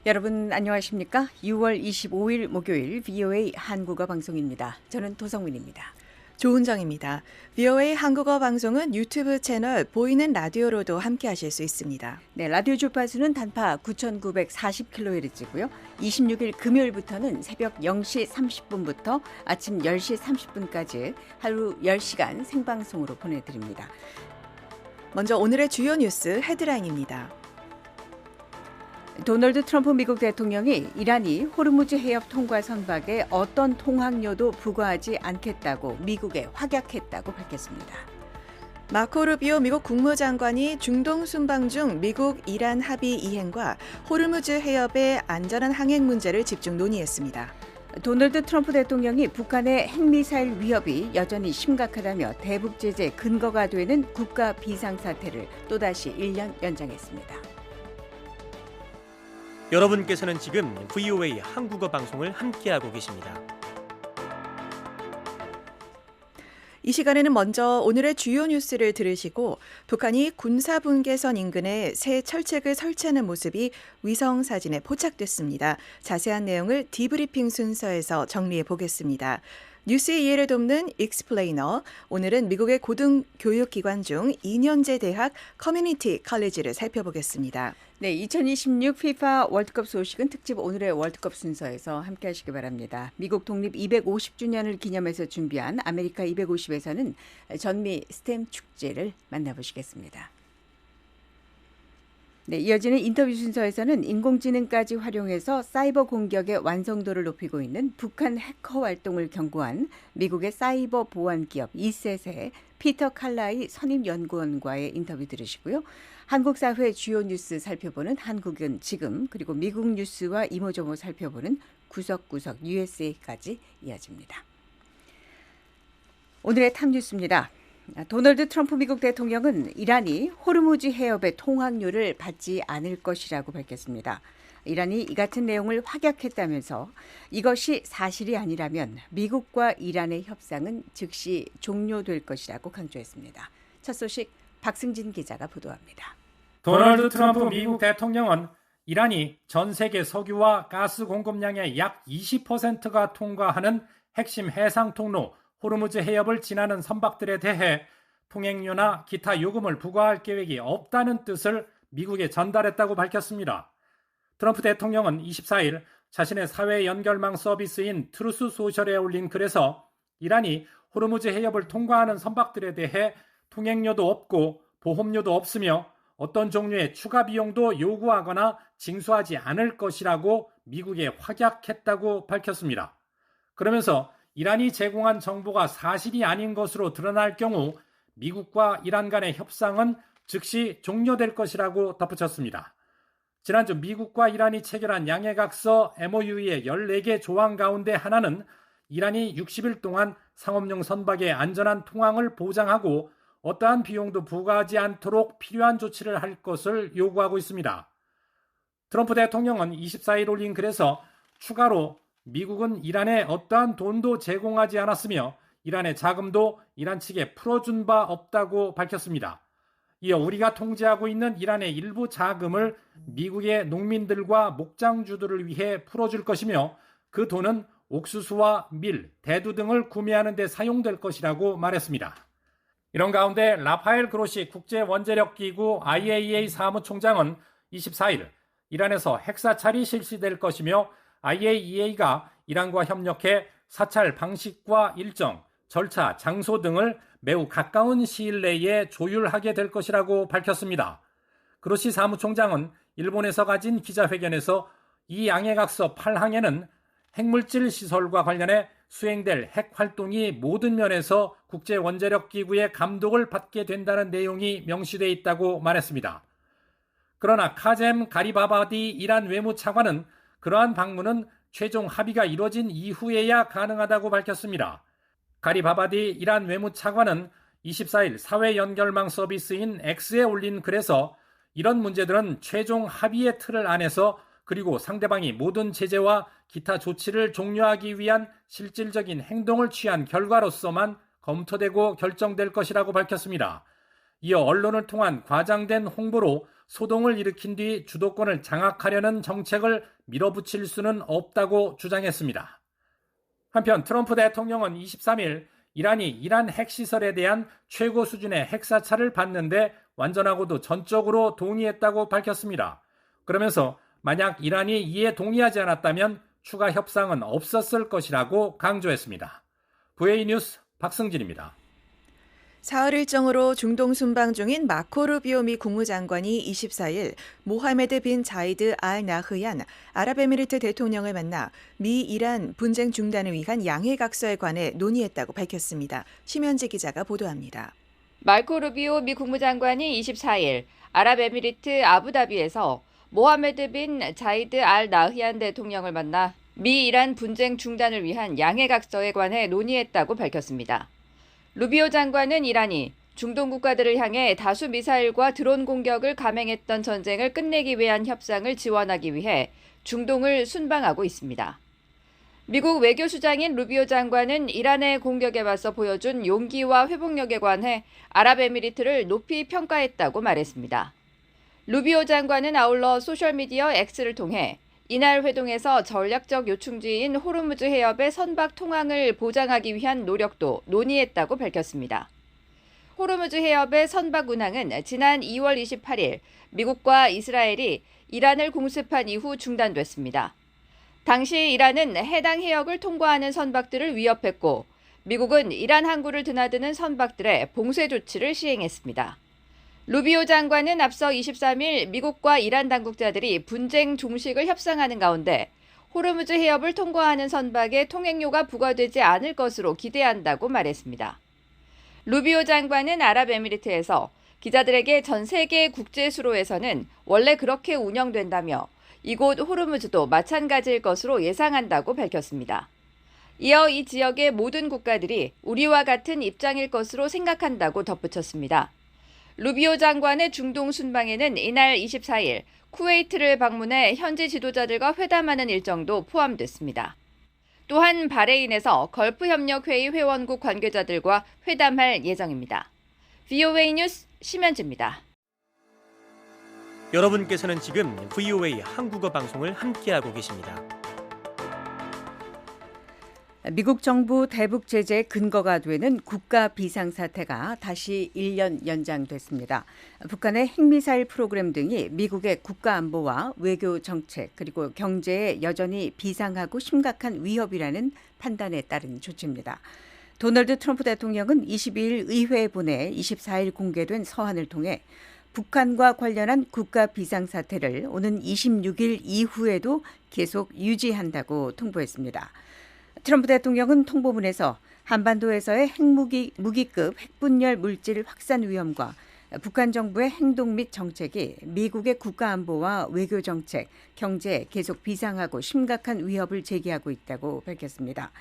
여러분 안녕하십니까? 6월 25일 목요일 VOA 한국어 방송입니다. 저는 도성민입니다. 조은정입니다. VOA 한국어 방송은 유튜브 채널 보이는 라디오로도 함께 하실 수 있습니다. 네, 라디오 주파수는 단파 9,940kHz고요. 26일 금요일부터는 새벽 0시 30분부터 아침 10시 30분까지 하루 10시간 생방송으로 보내드립니다. 먼저 오늘의 주요 뉴스 헤드라인입니다. 도널드 트럼프 미국 대통령이 이란이 호르무즈 해협 통과 선박에 어떤 통항료도 부과하지 않겠다고 미국에 확약했다고 밝혔습니다. 마코 루비오 미국 국무장관이 중동 순방 중 미국 이란 합의 이행과 호르무즈 해협의 안전한 항행 문제를 집중 논의했습니다. 도널드 트럼프 대통령이 북한의 핵미사일 위협이 여전히 심각하다며 대북 제재 근거가 되는 국가 비상사태를 또다시 1년 연장했습니다. 여러분께서는 지금 VOA 한국어 방송을 함께하고 계십니다. 이 시간에는 먼저 오늘의 주요 뉴스를 들으시고 북한이 군사분계선 인근에 새 철책을 설치하는 모습이 위성 사진에 포착됐습니다. 자세한 내용을 디브리핑 순서에서 정리해 보겠습니다. 뉴스의 이해를 돕는 익스플레이너, 오늘은 미국의 고등교육기관 중 2년제 대학 커뮤니티 칼리지를 살펴보겠습니다. 네, 2026 FIFA 월드컵 소식은 특집 오늘의 월드컵 순서에서 함께 하시기 바랍니다. 미국 독립 250주년을 기념해서 준비한 아메리카 250에서는 전미 스템 축제를 만나보시겠습니다. 네, 이어지는 인터뷰 순서에서는 인공지능까지 활용해서 사이버 공격의 완성도를 높이고 있는 북한 해커 활동을 경고한 미국의 사이버 보안 기업 이셋의 피터 칼라이 선임 연구원과의 인터뷰 들으시고요. 한국 사회 주요 뉴스 살펴보는 한국은 지금, 그리고 미국 뉴스와 이모저모 살펴보는 구석구석 USA까지 이어집니다. 오늘의 탑뉴스입니다. 도널드 트럼프 미국 대통령은 이란이 호르무즈 해협의 통항료를 받지 않을 것이라고 밝혔습니다. 이란이 이 같은 내용을 확약했다면서 이것이 사실이 아니라면 미국과 이란의 협상은 즉시 종료될 것이라고 강조했습니다. 첫 소식 박승진 기자가 보도합니다. 도널드 트럼프 미국 대통령은 이란이 전 세계 석유와 가스 공급량의 약 20%가 통과하는 핵심 해상 통로 호르무즈 해협을 지나는 선박들에 대해 통행료나 기타 요금을 부과할 계획이 없다는 뜻을 미국에 전달했다고 밝혔습니다. 트럼프 대통령은 24일 자신의 사회 연결망 서비스인 트루스 소셜에 올린 글에서 이란이 호르무즈 해협을 통과하는 선박들에 대해 통행료도 없고 보험료도 없으며 어떤 종류의 추가 비용도 요구하거나 징수하지 않을 것이라고 미국에 확약했다고 밝혔습니다. 그러면서 이란이 제공한 정보가 사실이 아닌 것으로 드러날 경우 미국과 이란 간의 협상은 즉시 종료될 것이라고 덧붙였습니다. 지난주 미국과 이란이 체결한 양해각서 MOU의 14개 조항 가운데 하나는 이란이 60일 동안 상업용 선박의 안전한 통항을 보장하고 어떠한 비용도 부과하지 않도록 필요한 조치를 할 것을 요구하고 있습니다. 트럼프 대통령은 24일 올린 글에서 추가로 미국은 이란에 어떠한 돈도 제공하지 않았으며 이란의 자금도 이란 측에 풀어준 바 없다고 밝혔습니다. 이어 우리가 통제하고 있는 이란의 일부 자금을 미국의 농민들과 목장주들을 위해 풀어줄 것이며 그 돈은 옥수수와 밀, 대두 등을 구매하는 데 사용될 것이라고 말했습니다. 이런 가운데 라파엘 그로시 국제원자력기구 IAEA 사무총장은 24일 이란에서 핵사찰이 실시될 것이며 IAEA가 이란과 협력해 사찰 방식과 일정, 절차, 장소 등을 매우 가까운 시일 내에 조율하게 될 것이라고 밝혔습니다. 그로시 사무총장은 일본에서 가진 기자회견에서 이 양해각서 8항에는 핵물질 시설과 관련해 수행될 핵 활동이 모든 면에서 국제원자력기구의 감독을 받게 된다는 내용이 명시되어 있다고 말했습니다. 그러나 카젬 가리바바디 이란 외무차관은 그러한 방문은 최종 합의가 이뤄진 이후에야 가능하다고 밝혔습니다. 가리바바디 이란 외무차관은 24일 사회연결망 서비스인 X에 올린 글에서 이런 문제들은 최종 합의의 틀을 안에서 그리고 상대방이 모든 제재와 기타 조치를 종료하기 위한 실질적인 행동을 취한 결과로서만 검토되고 결정될 것이라고 밝혔습니다. 이어 언론을 통한 과장된 홍보로 소동을 일으킨 뒤 주도권을 장악하려는 정책을 밀어붙일 수는 없다고 주장했습니다. 한편 트럼프 대통령은 23일 이란이 이란 핵시설에 대한 최고 수준의 핵사찰을 받는데 완전하고도 전적으로 동의했다고 밝혔습니다. 그러면서 만약 이란이 이에 동의하지 않았다면 추가 협상은 없었을 것이라고 강조했습니다. VA 뉴스 박승진입니다. 사흘 일정으로 중동 순방 중인 마코 루비오 미 국무장관이 24일 모하메드 빈 자이드 알 나흐얀 아랍에미리트 대통령을 만나 미 이란 분쟁 중단을 위한 양해각서에 관해 논의했다고 밝혔습니다. 심현지 기자가 보도합니다. 마코 루비오 미 국무장관이 24일 아랍에미리트 아부다비에서 모하메드 빈 자이드 알 나흐얀 대통령을 만나 미 이란 분쟁 중단을 위한 양해각서에 관해 논의했다고 밝혔습니다. 루비오 장관은 이란이 중동 국가들을 향해 다수 미사일과 드론 공격을 감행했던 전쟁을 끝내기 위한 협상을 지원하기 위해 중동을 순방하고 있습니다. 미국 외교수장인 루비오 장관은 이란의 공격에 맞서 보여준 용기와 회복력에 관해 아랍에미리트를 높이 평가했다고 말했습니다. 루비오 장관은 아울러 소셜미디어 X를 통해 이날 회동에서 전략적 요충지인 호르무즈 해협의 선박 통항을 보장하기 위한 노력도 논의했다고 밝혔습니다. 호르무즈 해협의 선박 운항은 지난 2월 28일 미국과 이스라엘이 이란을 공습한 이후 중단됐습니다. 당시 이란은 해당 해역을 통과하는 선박들을 위협했고 미국은 이란 항구를 드나드는 선박들의 봉쇄 조치를 시행했습니다. 루비오 장관은 앞서 23일 미국과 이란 당국자들이 분쟁 종식을 협상하는 가운데 호르무즈 해협을 통과하는 선박에 통행료가 부과되지 않을 것으로 기대한다고 말했습니다. 루비오 장관은 아랍에미리트에서 기자들에게 전 세계 국제수로에서는 원래 그렇게 운영된다며 이곳 호르무즈도 마찬가지일 것으로 예상한다고 밝혔습니다. 이어 이 지역의 모든 국가들이 우리와 같은 입장일 것으로 생각한다고 덧붙였습니다. 루비오 장관의 중동 순방에는 이날 24일 쿠웨이트를 방문해 현지 지도자들과 회담하는 일정도 포함됐습니다. 또한 바레인에서 걸프협력회의 회원국 관계자들과 회담할 예정입니다. VOA 뉴스 심현지입니다. 여러분께서는 지금 VOA 한국어 방송을 함께하고 계십니다. 미국 정부 대북 제재의 근거가 되는 국가 비상사태가 다시 1년 연장됐습니다. 북한의 핵미사일 프로그램 등이 미국의 국가안보와 외교 정책 그리고 경제에 여전히 비상하고 심각한 위협이라는 판단에 따른 조치입니다. 도널드 트럼프 대통령은 22일 의회에 보내 24일 공개된 서한을 통해 북한과 관련한 국가 비상사태를 오는 26일 이후에도 계속 유지한다고 통보했습니다. 트럼프 대통령은 통보문에서 한반도에서의 무기급 핵분열 물질 확산 위험과 북한 정부의 행동 및 정책이 미국의 국가안보와 외교 정책, 경제에 계속 비상하고 심각한 위협을 제기하고 있다고 밝혔습니다.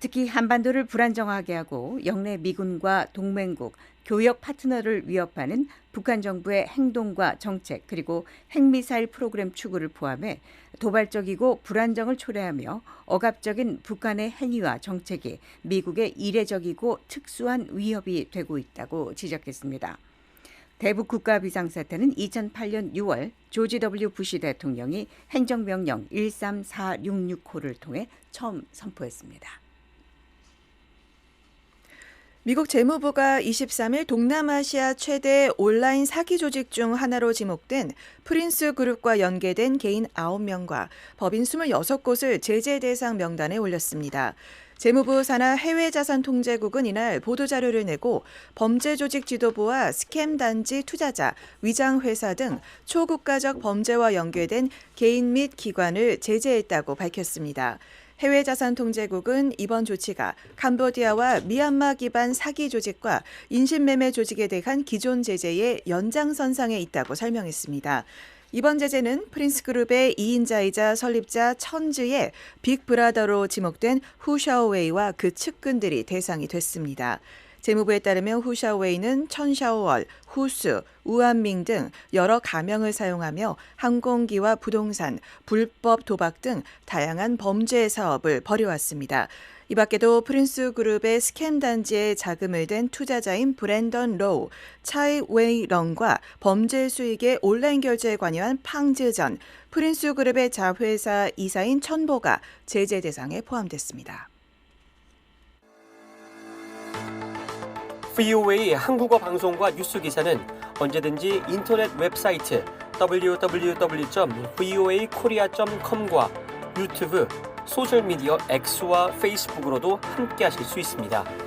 특히 한반도를 불안정하게 하고 영내 미군과 동맹국, 교역 파트너를 위협하는 북한 정부의 행동과 정책 그리고 핵미사일 프로그램 추구를 포함해 도발적이고 불안정을 초래하며 억압적인 북한의 행위와 정책이 미국의 이례적이고 특수한 위협이 되고 있다고 지적했습니다. 대북 국가 비상사태는 2008년 6월 조지 W. 부시 대통령이 행정명령 13466호를 통해 처음 선포했습니다. 미국 재무부가 23일 동남아시아 최대 온라인 사기 조직 중 하나로 지목된 프린스 그룹과 연계된 개인 9명과 법인 26곳을 제재 대상 명단에 올렸습니다. 재무부 산하 해외자산통제국은 이날 보도자료를 내고 범죄 조직 지도부와 스캠 단지 투자자, 위장회사 등 초국가적 범죄와 연계된 개인 및 기관을 제재했다고 밝혔습니다. 해외자산통제국은 이번 조치가 캄보디아와 미얀마 기반 사기 조직과 인신매매 조직에 대한 기존 제재의 연장선상에 있다고 설명했습니다. 이번 제재는 프린스그룹의 2인자이자 설립자 천즈의 빅브라더로 지목된 후샤오웨이와 그 측근들이 대상이 됐습니다. 재무부에 따르면 후샤오웨이는 천샤오월, 후수, 우한밍 등 여러 가명을 사용하며 항공기와 부동산, 불법 도박 등 다양한 범죄 사업을 벌여왔습니다. 이 밖에도 프린스 그룹의 스캠 단지에 자금을 댄 투자자인 브랜던 로우, 차이 웨이 런과 범죄 수익의 온라인 결제에 관여한 팡즈전, 프린스 그룹의 자회사 이사인 천보가 제재 대상에 포함됐습니다. VOA 한국어 방송과 뉴스 기사는 언제든지 인터넷 웹사이트 www.voakorea.com과 유튜브, 소셜미디어 X와 페이스북으로도 함께하실 수 있습니다.